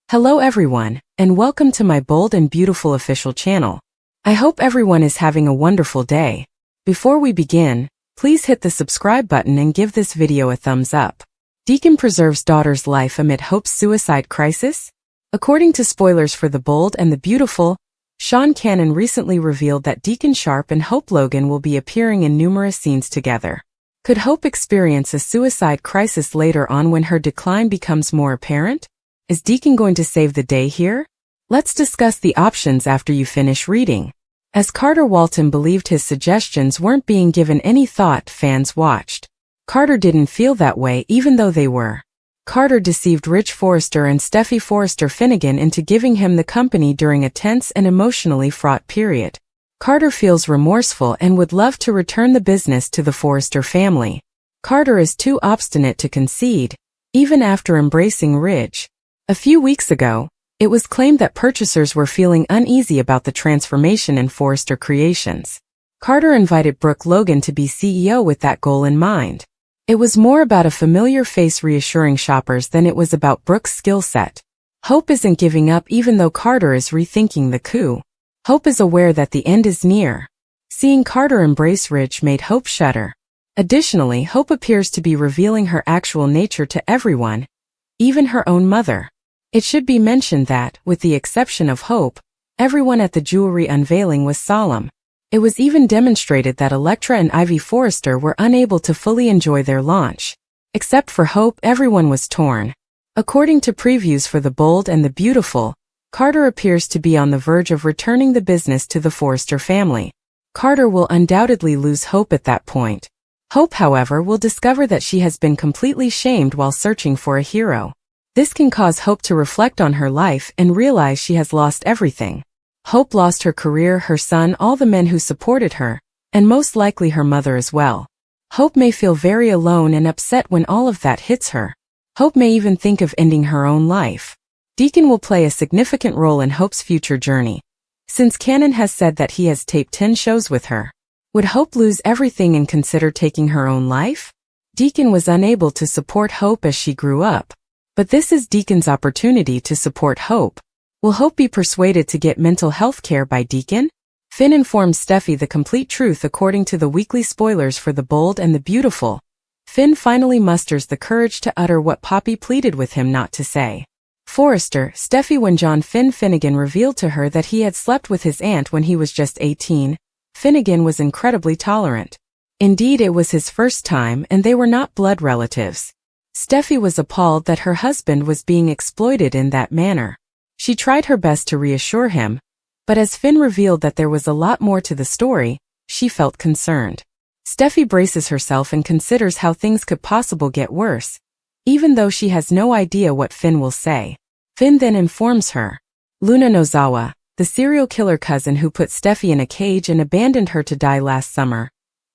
Hello everyone, and welcome to my bold and beautiful official channel. I hope everyone is having a wonderful day. Before we begin, please hit the subscribe button and give this video a thumbs up. Deacon preserves daughter's life amid Hope's suicide crisis? According to spoilers for The Bold and the Beautiful, Sean Cannon recently revealed that Deacon Sharp and Hope Logan will be appearing in numerous scenes together. Could Hope experience a suicide crisis later on when her decline becomes more apparent? Is Deacon going to save the day here? Let's discuss the options after you finish reading. As Carter Walton believed his suggestions weren't being given any thought, fans watched. Carter didn't feel that way even though they were. Carter deceived Rich Forrester and Steffi Forrester Finnegan into giving him the company during a tense and emotionally fraught period. Carter feels remorseful and would love to return the business to the Forrester family. Carter is too obstinate to concede, even after embracing Ridge. A few weeks ago, it was claimed that purchasers were feeling uneasy about the transformation in Forrester Creations. Carter invited Brooke Logan to be CEO with that goal in mind. It was more about a familiar face reassuring shoppers than it was about Brooke's skill set. Hope isn't giving up even though Carter is rethinking the coup. Hope is aware that the end is near. Seeing Carter embrace Rich made Hope shudder. Additionally, Hope appears to be revealing her actual nature to everyone, even her own mother. It should be mentioned that, with the exception of Hope, everyone at the jewelry unveiling was solemn. It was even demonstrated that Elektra and Ivy Forrester were unable to fully enjoy their launch. Except for Hope, everyone was torn. According to previews for The Bold and the Beautiful, Carter appears to be on the verge of returning the business to the Forrester family. Carter will undoubtedly lose Hope at that point. Hope, however, will discover that she has been completely shamed while searching for a hero. This can cause Hope to reflect on her life and realize she has lost everything. Hope lost her career, her son, all the men who supported her, and most likely her mother as well. Hope may feel very alone and upset when all of that hits her. Hope may even think of ending her own life. Deacon will play a significant role in Hope's future journey, since Cannon has said that he has taped 10 shows with her. Would Hope lose everything and consider taking her own life? Deacon was unable to support Hope as she grew up. But this is Deacon's opportunity to support Hope. Will Hope be persuaded to get mental health care by Deacon? Finn informs Steffi the complete truth according to the weekly spoilers for The Bold and the Beautiful. Finn finally musters the courage to utter what Poppy pleaded with him not to say. Forrester, Steffi. When John Finnegan revealed to her that he had slept with his aunt when he was just 18, Finnegan was incredibly tolerant. Indeed, it was his first time and they were not blood relatives. Steffi was appalled that her husband was being exploited in that manner. She tried her best to reassure him, but as Finn revealed that there was a lot more to the story, she felt concerned. Steffi braces herself and considers how things could possibly get worse, even though she has no idea what Finn will say. Finn then informs her. Luna Nozawa, the serial killer cousin who put Steffi in a cage and abandoned her to die last summer,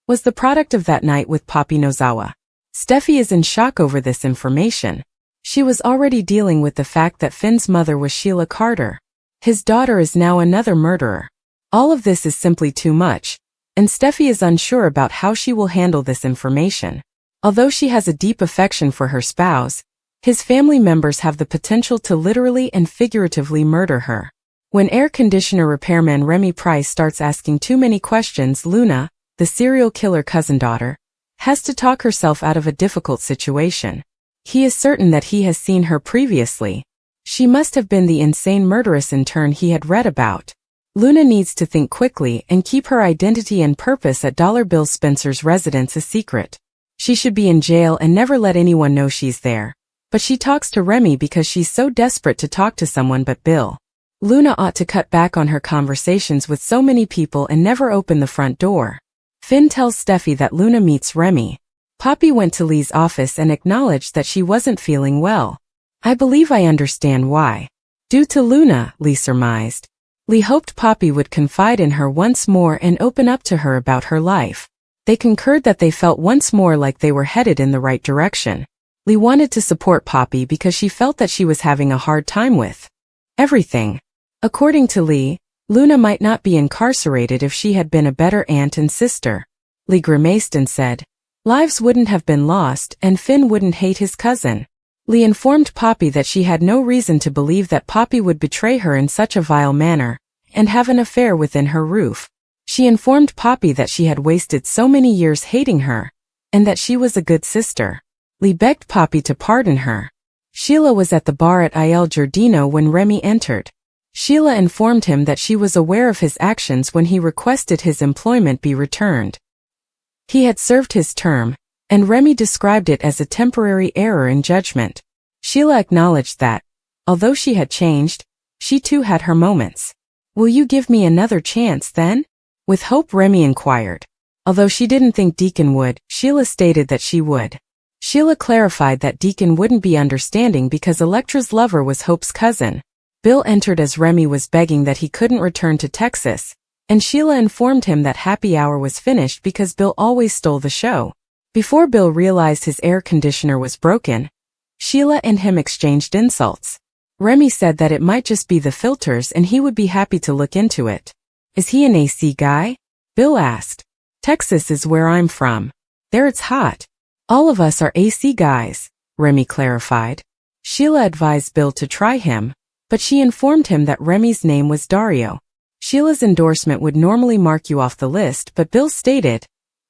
was the product of that night with Poppy Nozawa. Steffi is in shock over this information. She was already dealing with the fact that Finn's mother was Sheila Carter. His daughter is now another murderer. All of this is simply too much, and Steffi is unsure about how she will handle this information. Although she has a deep affection for her spouse, his family members have the potential to literally and figuratively murder her. When air conditioner repairman Remy Price starts asking too many questions, Luna, the serial killer cousin daughter, has to talk herself out of a difficult situation. He is certain that he has seen her previously. She must have been the insane murderess in turn he had read about. Luna needs to think quickly and keep her identity and purpose at Dollar Bill Spencer's residence a secret. She should be in jail and never let anyone know she's there. But she talks to Remy because she's so desperate to talk to someone but Bill. Luna ought to cut back on her conversations with so many people and never open the front door. Finn tells Steffi that Luna meets Remy. Poppy went to Lee's office and acknowledged that she wasn't feeling well. I believe I understand why. Due to Luna, Lee surmised. Lee hoped Poppy would confide in her once more and open up to her about her life. They concurred that they felt once more like they were headed in the right direction. Lee wanted to support Poppy because she felt that she was having a hard time with everything. According to Lee, Luna might not be incarcerated if she had been a better aunt and sister. Lee grimaced and said, lives wouldn't have been lost and Finn wouldn't hate his cousin. Lee informed Poppy that she had no reason to believe that Poppy would betray her in such a vile manner and have an affair within her roof. She informed Poppy that she had wasted so many years hating her and that she was a good sister. Lee begged Poppy to pardon her. Sheila was at the bar at Il Giardino when Remy entered. Sheila informed him that she was aware of his actions when he requested his employment be returned. He had served his term, and Remy described it as a temporary error in judgment. Sheila acknowledged that, although she had changed, she too had her moments. "Will you give me another chance then?" With hope, Remy inquired. Although she didn't think Deacon would, Sheila stated that she would. Sheila clarified that Deacon wouldn't be understanding because Electra's lover was Hope's cousin. Bill entered as Remy was begging that he couldn't return to Texas, and Sheila informed him that happy hour was finished because Bill always stole the show. Before Bill realized his air conditioner was broken, Sheila and him exchanged insults. Remy said that it might just be the filters and he would be happy to look into it. "Is he an AC guy?" Bill asked. "Texas is where I'm from. There it's hot. All of us are AC guys," Remy clarified. Sheila advised Bill to try him, but she informed him that Remy's name was Dario. Sheila's endorsement would normally mark you off the list, but Bill stated,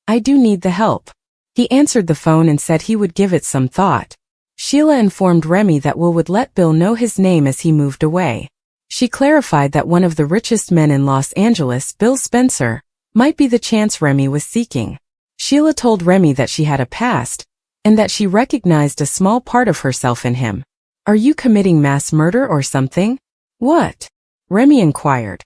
"I do need the help." He answered the phone and said he would give it some thought. Sheila informed Remy that Will would let Bill know his name as he moved away. She clarified that one of the richest men in Los Angeles, Bill Spencer, might be the chance Remy was seeking. Sheila told Remy that she had a past, and that she recognized a small part of herself in him. "Are you committing mass murder or something?" "What?" Remy inquired.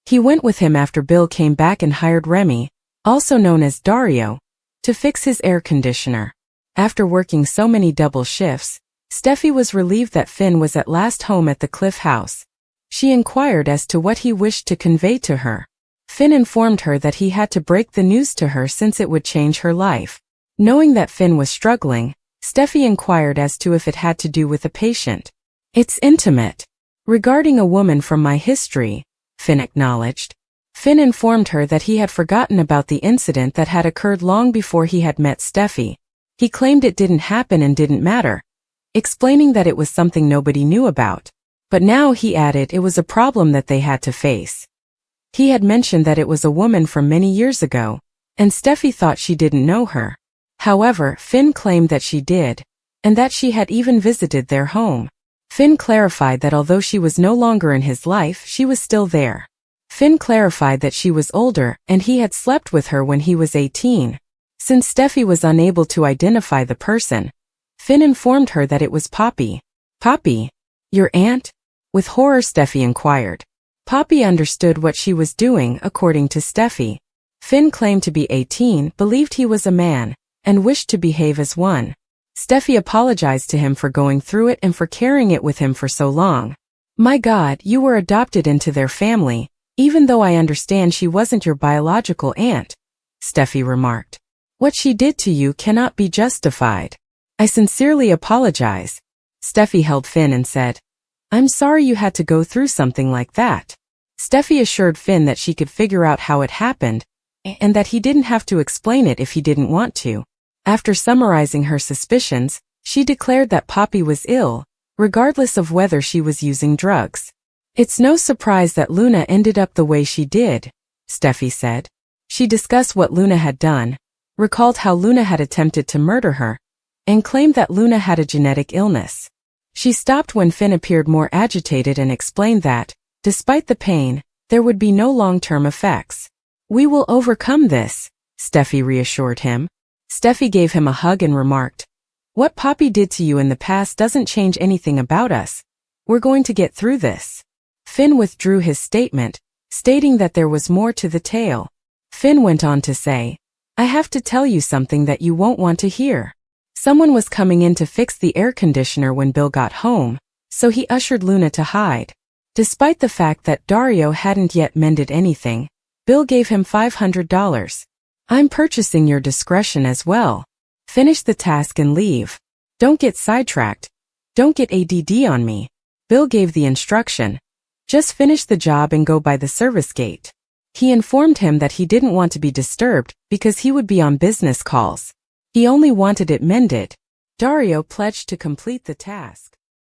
He went with him after Bill came back and hired Remy, also known as Dario, to fix his air conditioner. After working so many double shifts, Steffi was relieved that Finn was at last home at the Cliff House. She inquired as to what he wished to convey to her. Finn informed her that he had to break the news to her since it would change her life. Knowing that Finn was struggling, Steffi inquired as to if it had to do with a patient. "It's intimate. Regarding a woman from my history," Finn acknowledged. Finn informed her that he had forgotten about the incident that had occurred long before he had met Steffi. He claimed it didn't happen and didn't matter, explaining that it was something nobody knew about. But now, he added, it was a problem that they had to face. He had mentioned that it was a woman from many years ago, and Steffi thought she didn't know her. However, Finn claimed that she did, and that she had even visited their home. Finn clarified that although she was no longer in his life, she was still there. Finn clarified that she was older and he had slept with her when he was 18. Since Steffi was unable to identify the person, Finn informed her that it was Poppy. "Poppy? Your aunt?" With horror, Steffi inquired. Poppy understood what she was doing, according to Steffi. Finn claimed to be 18, believed he was a man, and wished to behave as one. Steffi apologized to him for going through it and for carrying it with him for so long. "My God, you were adopted into their family, even though I understand she wasn't your biological aunt," Steffi remarked. "What she did to you cannot be justified. I sincerely apologize." Steffi held Finn and said, "I'm sorry you had to go through something like that." Steffi assured Finn that she could figure out how it happened, and that he didn't have to explain it if he didn't want to. After summarizing her suspicions, she declared that Poppy was ill, regardless of whether she was using drugs. "It's no surprise that Luna ended up the way she did," Steffi said. She discussed what Luna had done, recalled how Luna had attempted to murder her, and claimed that Luna had a genetic illness. She stopped when Finn appeared more agitated and explained that, despite the pain, there would be no long-term effects. "We will overcome this," Steffi reassured him. Steffi gave him a hug and remarked, "What Poppy did to you in the past doesn't change anything about us. We're going to get through this." Finn withdrew his statement, stating that there was more to the tale. Finn went on to say, "I have to tell you something that you won't want to hear. Someone was coming in to fix the air conditioner when Bill got home, so he ushered Luna to hide. Despite the fact that Dario hadn't yet mended anything, Bill gave him $500. I'm purchasing your discretion as well. Finish the task and leave. Don't get sidetracked. Don't get ADD on me." Bill gave the instruction. Just finish the job and go by the service gate. He informed him that he didn't want to be disturbed because he would be on business calls. He only wanted it mended. Dario pledged to complete the task.